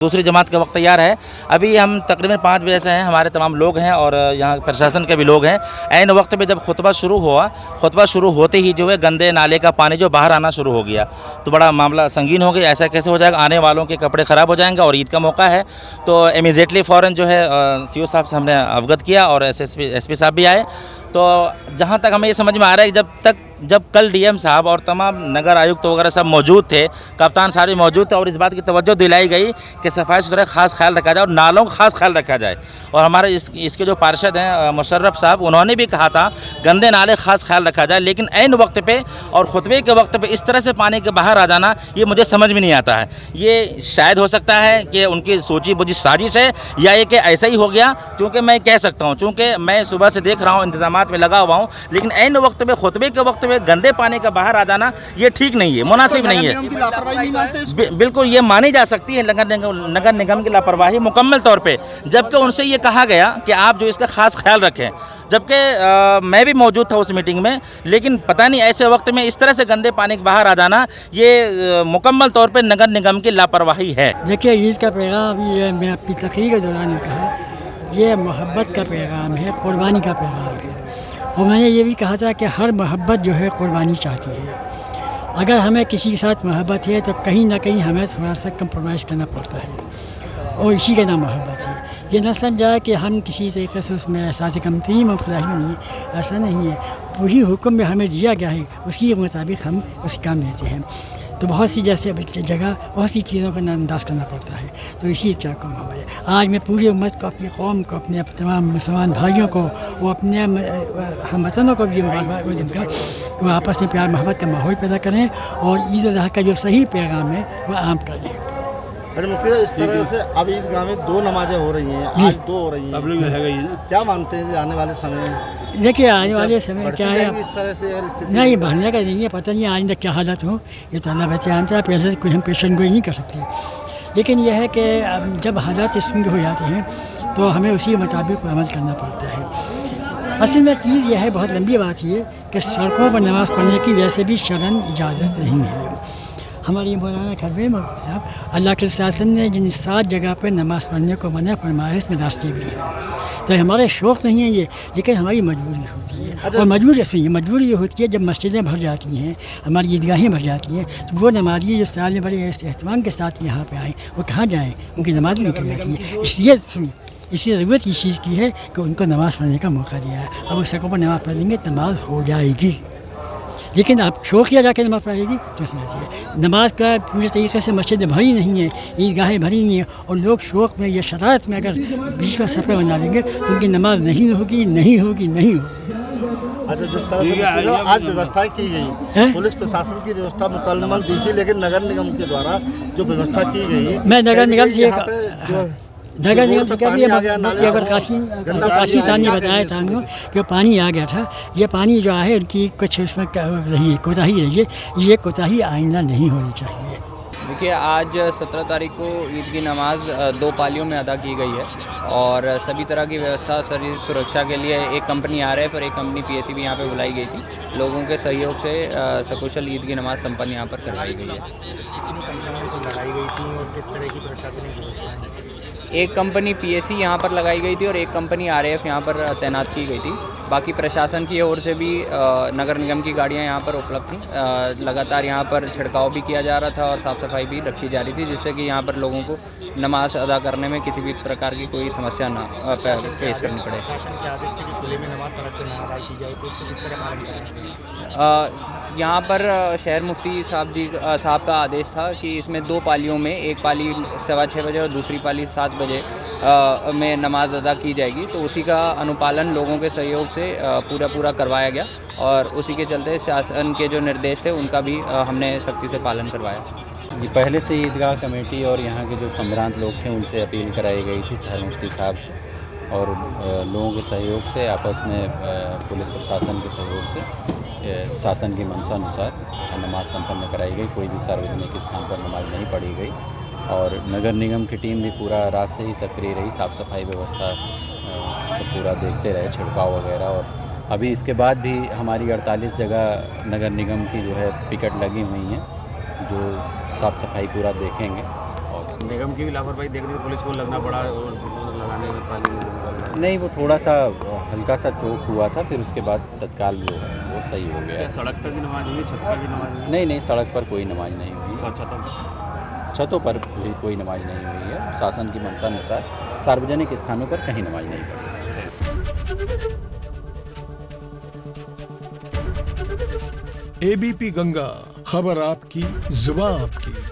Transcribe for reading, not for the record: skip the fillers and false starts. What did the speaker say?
दूसरी जमात का वक्त तैयार है। अभी हम तकरीबन 5 बजे से हैं, हमारे तमाम लोग हैं और यहाँ प्रशासन के भी लोग हैं। ऐन वक्त पे जब खुतबा शुरू हुआ, खुतबा शुरू होते ही जो है गंदे नाले का पानी जो बाहर आना शुरू हो गया, तो बड़ा मामला संगीन हो गया। ऐसा कैसे हो जाएगा, आने वालों के कपड़े ख़राब हो जाएंगे और ईद का मौका है। तो इमीडिएटली फ़ौरन जो है CO साहब से हमने अवगत किया और SP साहब भी आए। तो जहाँ तक हमें ये समझ में आ रहा है कि जब कल DM साहब और तमाम नगर आयुक्त वगैरह सब मौजूद थे, कप्तान साहब भी मौजूद थे और इस बात की तवज्जो दिलाई गई कि सफाई सुथरा खास ख्याल रखा जाए और नालों का खास ख्याल रखा जाए। और हमारे इसके जो पार्षद हैं मुशर्रफ साहब, उन्होंने भी कहा था गंदे नाले खास ख्याल रखा जाए। लेकिन ऐन वक्त पे और खुतबे के वक्त पे इस तरह से पानी के बाहर आ जाना, ये मुझे समझ में नहीं आता है। ये शायद हो सकता है कि उनकी सोची बुझी साजिश है या ये कि ऐसा ही हो गया। क्योंकि मैं कह सकता हूँ, चूँकि मैं सुबह से देख रहा हूँ, इंतजामात में लगा हुआ हूँ, लेकिन ऐन वक्त पे खुतबे के वक्त में गंदे पानी का बाहर आ जाना ये ठीक नहीं है, मुनासिब नहीं है। बिल्कुल ये मानी जा सकती है नगर निगम की लापरवाही मुकम्मल तौर पे, जबकि उनसे ये कहा गया कि आप जो इसका खास ख्याल रखें। जबकि मैं भी मौजूद था उस मीटिंग में, लेकिन पता नहीं ऐसे वक्त में इस तरह से गंदे पानी के बाहर आ जाना ये मुकम्मल तौर पे नगर निगम की लापरवाही है। देखिए, ईद का पैगाम ये मैं अपनी तकरीर के दौरान कहा, ये मोहब्बत का पैगाम है, कुर्बानी का पैगाम है। और मैंने ये भी कहा था कि हर मोहब्बत जो है कुर्बानी चाहती है। अगर हमें किसी के साथ मोहब्बत है तो कहीं ना कहीं हमें थोड़ा सा कंप्रोमाइज़ करना पड़ता है, और इसी का नाम मोहब्बत है। ये न समझा कि हम किसी तरीके से उसमें एहसास कमतरी में फलाही नहीं, ऐसा नहीं है। वही हुक्म में हमें दिया गया है, उसी के मुताबिक हम उस काम लेते हैं। तो बहुत सी जैसे जगह बहुत सी चीज़ों का नज़रअंदाज करना पड़ता है। तो इसी क्या कम हमारे आज मैं पूरी उम्मत को, अपनी कौम को, अपने तमाम मुसलमान भाइयों को, वो अपने हम वतनों को भी वो आपस में प्यार मोहब्बत का माहौल पैदा करें और ईद अज़हा का जो सही पैगाम है वो आम करें। अरे मुफ्ती, इस तरह से अब ईदगाह में 2 नमाजें हो रही हैं, आज 2 हो रही हैं, क्या मानते हैं आने वाले समय में? देखिए, आने वाले समय क्या है, इस तरह से अगर स्थिति नहीं बढ़ने का नहीं है, पता नहीं आइंदा क्या हालत हो, ये तो अल्लाह जानता है। पैसे से कोई हम पेशन गोई नहीं कर सकते, लेकिन यह है कि जब हालात इस हो जाते हैं तो हमें उसी के मुताबिक अमल करना पड़ता है। असल में चीज़ यह है, बहुत लंबी बात ये कि सड़कों पर नमाज़ पढ़ने की वैसे भी शरन इजाज़त नहीं है। हमारी मौलाना खरबे मौलवी साहब, अल्लाह के रसूल ने जिन 7 जगह पर नमाज़ पढ़ने को मना फरमाया, इसमें रास्ते भी हैं। तो हमारे शौक़ नहीं है ये, लेकिन हमारी मजबूरी होती है। और मजबूरी ये होती है जब मस्जिदें भर जाती हैं, हमारी ईदगाहें भर जाती हैं, तो वो नमाजी जो साल में बड़े एहतमाम के साथ यहाँ पे आएँ, वो कहाँ जाएँ, उनकी नमाज भी निकल जाती है। इसलिए ज़रूरत इस चीज़ की है कि उनको नमाज़ पढ़ने का मौका दिया है। अब उस सड़कों पर नमाज़ पढ़ लेंगे, नमाज हो जाएगी। लेकिन आप शौक़ किया जाकर नमाज़ पढ़ेगी तो उसमें चाहिए। नमाज का पूरे तरीके से मस्जिद भरी नहीं है, ईदगाहें भरी नहीं है, और लोग शौक़ में या शरारत में अगर बीच में सफ़र बना देंगे तो उनकी नमाज नहीं होगी। अच्छा, जिस तरह से आज व्यवस्थाएं की गई, पुलिस प्रशासन की व्यवस्था मुकम्मल दी थी, लेकिन नगर निगम के द्वारा जो व्यवस्था की गई, मैं नगर निगम से काशी साहब ने बताया था हमको कि पानी आ गया था। ये पानी जो है उनकी कुछ इसमें कोताही रही है, ये कोताही आइंदा नहीं होनी चाहिए। देखिए, आज 17 तारीख को ईद की नमाज़ 2 पालियों में अदा की गई है और सभी तरह की व्यवस्था शरीर सुरक्षा के लिए एक कंपनी RF और एक कंपनी PSE भी यहाँ पे बुलाई गई थी। लोगों के सहयोग से सकुशल ईद की नमाज़ संपन्न यहाँ पर करवाई गई है। कितनी कंपनियों को लगाई गई थी और किस तरह की प्रशासनिक व्यवस्था? एक कंपनी PSE यहाँ पर लगाई गई थी और एक कंपनी RF यहाँ पर तैनात की गई थी। बाकी प्रशासन की ओर से भी नगर निगम की गाड़ियाँ यहाँ पर उपलब्ध थीं। लगातार यहाँ पर छिड़काव भी किया जा रहा था और साफ़ सफाई भी रखी जा रही थी, जिससे कि यहाँ पर लोगों को नमाज अदा करने में किसी भी प्रकार की कोई समस्या ना फेस करनी पड़े। यहाँ पर शहर मुफ्ती साहब का आदेश था कि इसमें 2 पालियों में, एक पाली 6:15 बजे और दूसरी पाली 7 बजे में नमाज अदा की जाएगी। तो उसी का अनुपालन लोगों के सहयोग से पूरा करवाया गया और उसी के चलते शासन के जो निर्देश थे उनका भी हमने सख्ती से पालन करवाया। ये पहले से ईदगाह कमेटी और यहाँ के जो सम्रांत लोग थे उनसे अपील कराई गई थी शहर मुफ्ती साहब से, और लोगों के सहयोग से, आपस में पुलिस प्रशासन के सहयोग से शासन की मंशा अनुसार नमाज संपन्न कराई गई। कोई भी सार्वजनिक स्थान पर नमाज नहीं पढ़ी गई और नगर निगम की टीम भी पूरा रात से ही सक्रिय रही, साफ़ सफाई व्यवस्था तो पूरा देखते रहे, छिड़काव वगैरह। और अभी इसके बाद भी हमारी 48 जगह नगर निगम की जो है पिकेट लगी हुई हैं, जो साफ़ सफाई पूरा देखेंगे और निगम की भी लापरवाही देख रही पुलिस को लगना पड़ा और लगाने में पानी में। नहीं, वो थोड़ा सा हल्का सा चोक हुआ था, फिर उसके बाद तत्काल जो है वो सही हो गया। सड़क पर भी नमाज हुई, छत पर भी नमाज हुई? नहीं, सड़क पर कोई नमाज नहीं हुई और छतों पर भी कोई नमाज नहीं हुई है। शासन की मंशा अनुसार सार्वजनिक स्थानों पर कहीं नमाज नहीं पढ़ी। एबीपी गंगा, खबर आपकी, जुबान आपकी।